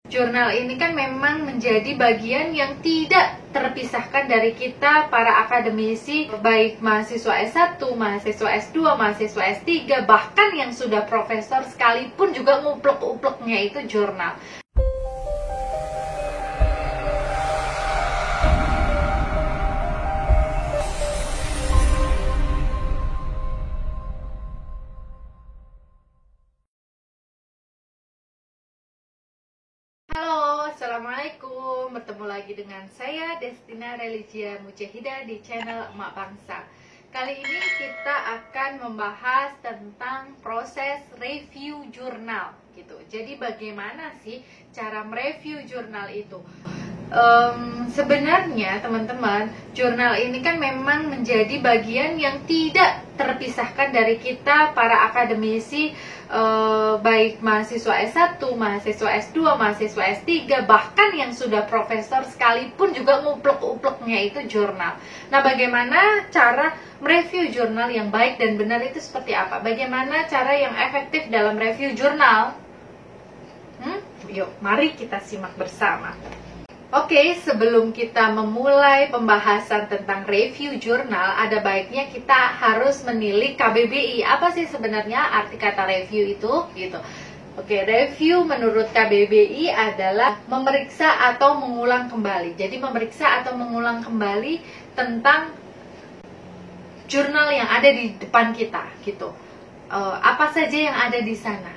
Jurnal ini kan memang menjadi bagian yang tidak terpisahkan dari kita para akademisi, baik mahasiswa S1, mahasiswa S2, mahasiswa S3, bahkan yang sudah profesor sekalipun juga nguplek-upleknya itu jurnal. Halo, Assalamualaikum. Bertemu lagi dengan saya Destina Religia Mujahida di channel Emak Bangsa. Kali ini kita akan membahas tentang proses review jurnal gitu. Jadi bagaimana sih cara mereview jurnal itu? Sebenarnya teman-teman, jurnal ini kan memang menjadi bagian yang tidak terpisahkan dari kita para akademisi, baik mahasiswa S1, mahasiswa S2, mahasiswa S3, bahkan yang sudah profesor sekalipun juga nguplek-upleknya itu jurnal. Nah, bagaimana cara mereview jurnal yang baik dan benar itu seperti apa? Bagaimana cara yang efektif dalam review jurnal? Yuk, mari kita simak bersama. Oke, sebelum kita memulai pembahasan tentang review jurnal, ada baiknya kita harus menilik KBBI. Apa sih sebenarnya arti kata review itu? Gitu. Oke, review menurut KBBI adalah memeriksa atau mengulang kembali. Jadi memeriksa atau mengulang kembali tentang jurnal yang ada di depan kita, gitu. Apa saja yang ada di sana,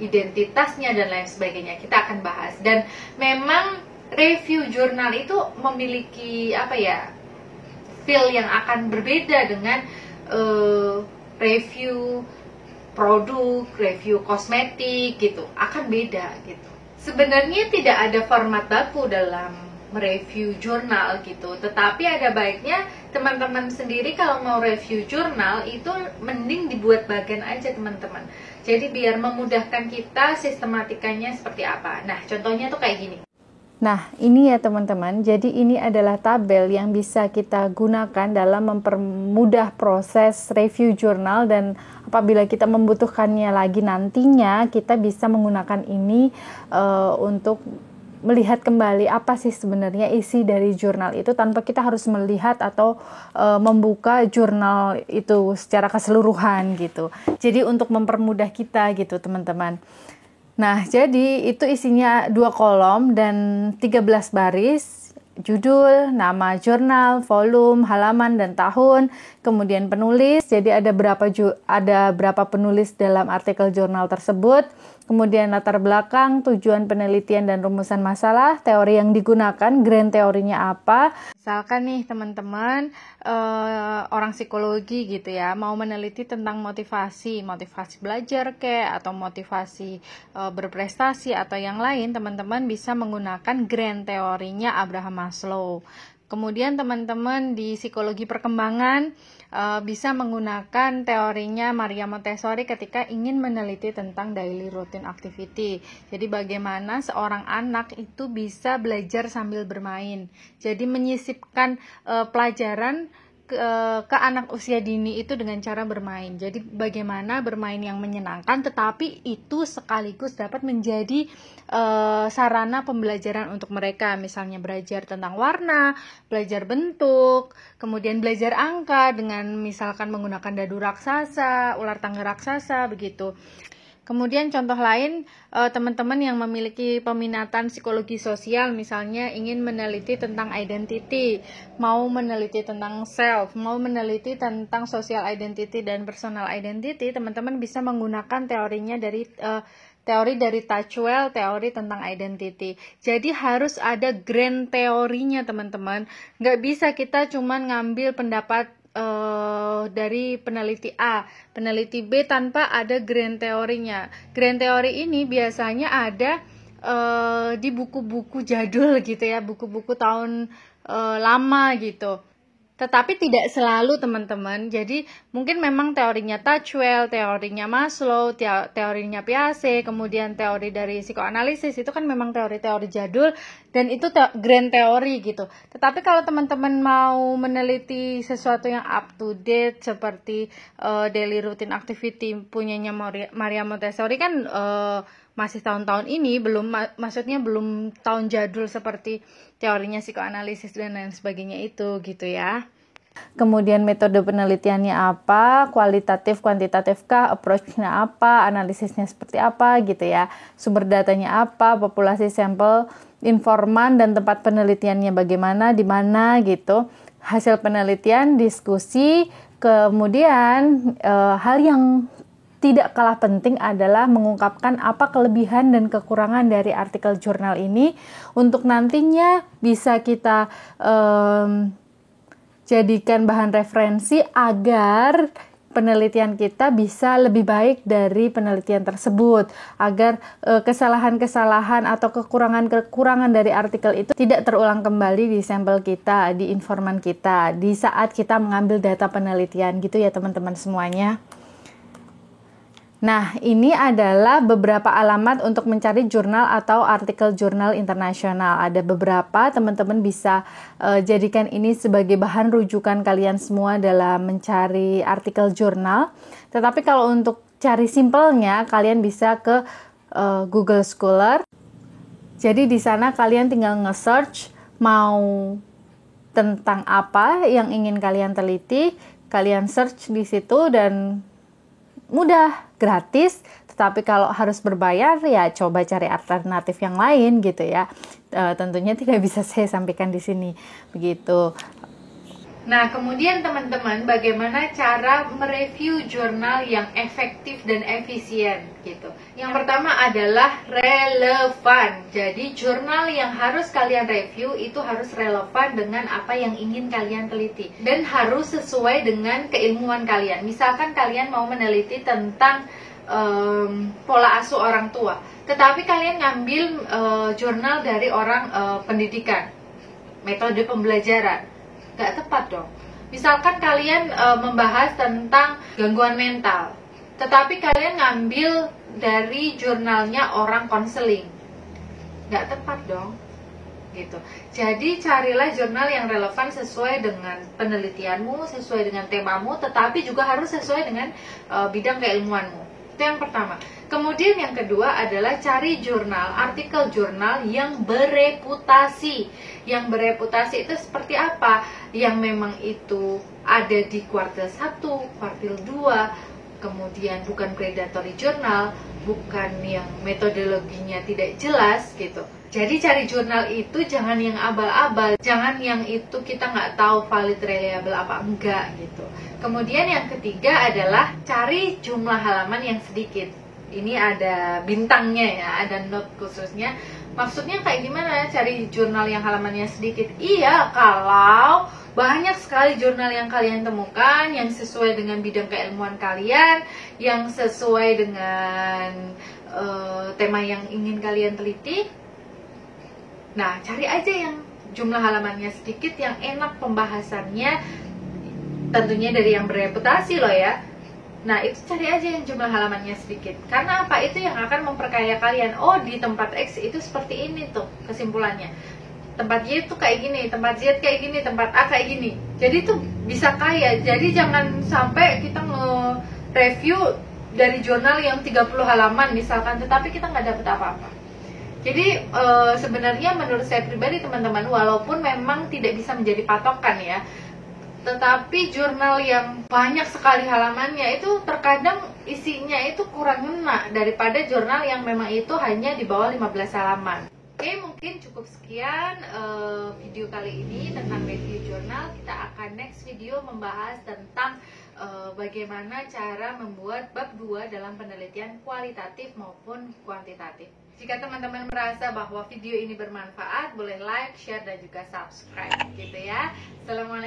identitasnya dan lain sebagainya. Kita akan bahas. Dan memang review jurnal itu memiliki feel yang akan berbeda dengan review produk, review kosmetik gitu, akan beda gitu. Sebenarnya tidak ada format baku dalam mereview jurnal gitu, tetapi ada baiknya teman-teman sendiri kalau mau review jurnal itu mending dibuat bagan aja teman-teman. Jadi biar memudahkan kita sistematikanya seperti apa. Nah, contohnya tuh kayak gini. Nah, ini ya teman-teman, jadi ini adalah tabel yang bisa kita gunakan dalam mempermudah proses review jurnal, dan apabila kita membutuhkannya lagi nantinya, kita bisa menggunakan ini untuk melihat kembali apa sih sebenarnya isi dari jurnal itu tanpa kita harus melihat atau membuka jurnal itu secara keseluruhan gitu. Jadi untuk mempermudah kita gitu teman-teman. Nah, jadi itu isinya 2 kolom dan 13 baris, judul, nama jurnal, volume, halaman, dan tahun, kemudian penulis, jadi ada berapa penulis dalam artikel jurnal tersebut, kemudian latar belakang, tujuan penelitian dan rumusan masalah, teori yang digunakan, grand teorinya apa. Misalkan nih teman-teman, orang psikologi gitu ya, mau meneliti tentang motivasi belajar atau motivasi berprestasi atau yang lain, teman-teman bisa menggunakan grand teorinya Abraham Maslow. Kemudian teman-teman di psikologi perkembangan bisa menggunakan teorinya Maria Montessori ketika ingin meneliti tentang daily routine activity. Jadi bagaimana seorang anak itu bisa belajar sambil bermain. Jadi menyisipkan pelajaran ke anak usia dini itu dengan cara bermain. Jadi bagaimana bermain yang menyenangkan tetapi itu sekaligus dapat menjadi sarana pembelajaran untuk mereka. Misalnya belajar tentang warna, belajar bentuk, kemudian belajar angka dengan misalkan menggunakan dadu raksasa, ular tangga raksasa begitu. Kemudian contoh lain, teman-teman yang memiliki peminatan psikologi sosial, misalnya ingin meneliti tentang identity, mau meneliti tentang self, mau meneliti tentang social identity dan personal identity, teman-teman bisa menggunakan teorinya dari teori dari Touchwell, teori tentang identity. Jadi harus ada grand teorinya teman-teman. Nggak bisa kita cuman ngambil pendapat dari peneliti A, peneliti B tanpa ada grand teorinya. Grand teori ini biasanya ada di buku-buku jadul gitu ya, buku-buku tahun lama gitu. Tetapi tidak selalu teman-teman. Jadi mungkin memang teorinya Touchwell, teorinya Maslow, teorinya Piaget, kemudian teori dari psikoanalisis itu kan memang teori-teori jadul dan itu grand teori gitu. Tetapi kalau teman-teman mau meneliti sesuatu yang up to date seperti daily routine activity punyanya Maria Montessori kan masih tahun-tahun ini, maksudnya belum tahun jadul seperti teorinya psikoanalisis dan lain sebagainya itu gitu ya. Kemudian metode penelitiannya apa, kualitatif, kuantitatif kah, approach-nya apa, analisisnya seperti apa gitu ya, sumber datanya apa, populasi sampel, informan dan tempat penelitiannya bagaimana, di mana gitu, hasil penelitian, diskusi, kemudian hal yang tidak kalah penting adalah mengungkapkan apa kelebihan dan kekurangan dari artikel jurnal ini untuk nantinya bisa kita jadikan bahan referensi agar penelitian kita bisa lebih baik dari penelitian tersebut, agar kesalahan-kesalahan atau kekurangan-kekurangan dari artikel itu tidak terulang kembali di sampel kita, di informan kita, di saat kita mengambil data penelitian gitu ya teman-teman semuanya. Nah, ini adalah beberapa alamat untuk mencari jurnal atau artikel jurnal internasional. Ada beberapa, teman-teman bisa jadikan ini sebagai bahan rujukan kalian semua dalam mencari artikel jurnal. Tetapi kalau untuk cari simpelnya, kalian bisa ke Google Scholar. Jadi di sana kalian tinggal nge-search mau tentang apa yang ingin kalian teliti, kalian search di situ dan mudah, gratis. Tetapi kalau harus berbayar ya coba cari alternatif yang lain gitu ya. Tentunya tidak bisa saya sampaikan di sini begitu. Nah, kemudian teman-teman, bagaimana cara mereview jurnal yang efektif dan efisien gitu. Yang pertama adalah relevan. Jadi jurnal yang harus kalian review itu harus relevan dengan apa yang ingin kalian teliti dan harus sesuai dengan keilmuan kalian. Misalkan kalian mau meneliti tentang pola asuh orang tua, tetapi kalian ngambil jurnal dari orang pendidikan, metode pembelajaran, nggak tepat dong. Misalkan kalian membahas tentang gangguan mental, tetapi kalian ngambil dari jurnalnya orang konseling, nggak tepat dong gitu. Jadi carilah jurnal yang relevan sesuai dengan penelitianmu, sesuai dengan temamu, tetapi juga harus sesuai dengan bidang keilmuanmu. Itu yang pertama. Kemudian yang kedua adalah cari jurnal, artikel jurnal yang bereputasi. Yang bereputasi itu seperti apa? Yang memang itu ada di kuartil 1, kuartil 2, kemudian bukan predatory jurnal, bukan yang metodologinya tidak jelas gitu. Jadi cari jurnal itu jangan yang abal-abal, jangan yang itu kita nggak tahu valid reliable apa enggak gitu. Kemudian yang ketiga adalah cari jumlah halaman yang sedikit. Ini ada bintangnya ya, ada note khususnya. Maksudnya kayak gimana cari jurnal yang halamannya sedikit? Iya, kalau banyak sekali jurnal yang kalian temukan yang sesuai dengan bidang keilmuan kalian, yang sesuai dengan tema yang ingin kalian teliti. Nah, cari aja yang jumlah halamannya sedikit, yang enak pembahasannya, tentunya dari yang bereputasi loh ya. Nah, itu cari aja yang jumlah halamannya sedikit. Karena apa? Itu yang akan memperkaya kalian. Oh, di tempat X itu seperti ini tuh kesimpulannya. Tempat Y itu kayak gini, tempat Z kayak gini, tempat A kayak gini. Jadi tuh bisa kaya. Jadi jangan sampai kita nge-review dari jurnal yang 30 halaman misalkan, tetapi kita nggak dapet apa-apa. Jadi sebenarnya menurut saya pribadi teman-teman, walaupun memang tidak bisa menjadi patokan ya, tetapi jurnal yang banyak sekali halamannya itu terkadang isinya itu kurang ngena daripada jurnal yang memang itu hanya di bawah 15 halaman. Oke, mungkin cukup sekian video kali ini tentang review jurnal. Kita akan next video membahas tentang bagaimana cara membuat bab 2 dalam penelitian kualitatif maupun kuantitatif. Jika teman-teman merasa bahwa video ini bermanfaat, boleh like, share, dan juga subscribe gitu ya. Assalamualaikum.